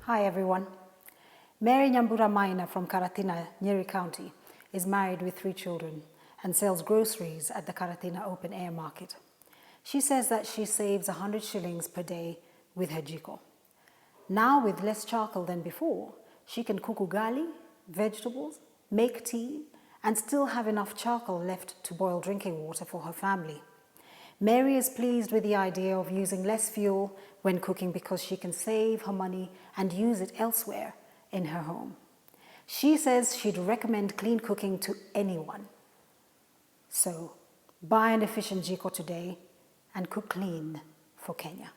Hi everyone. Mary Nyambura Maina from Karatina, Nyeri County, is married with 3 children and sells groceries at the Karatina open air market. She says that she saves 100 shillings per day with her jiko. Now with less charcoal than before, she can cook ugali, vegetables, make tea, and still have enough charcoal left to boil drinking water for her family. Mary is pleased with the idea of using less fuel when cooking because she can save her money and use it elsewhere in her home. She says she'd recommend clean cooking to anyone. So, buy an efficient jiko today and cook clean for Kenya.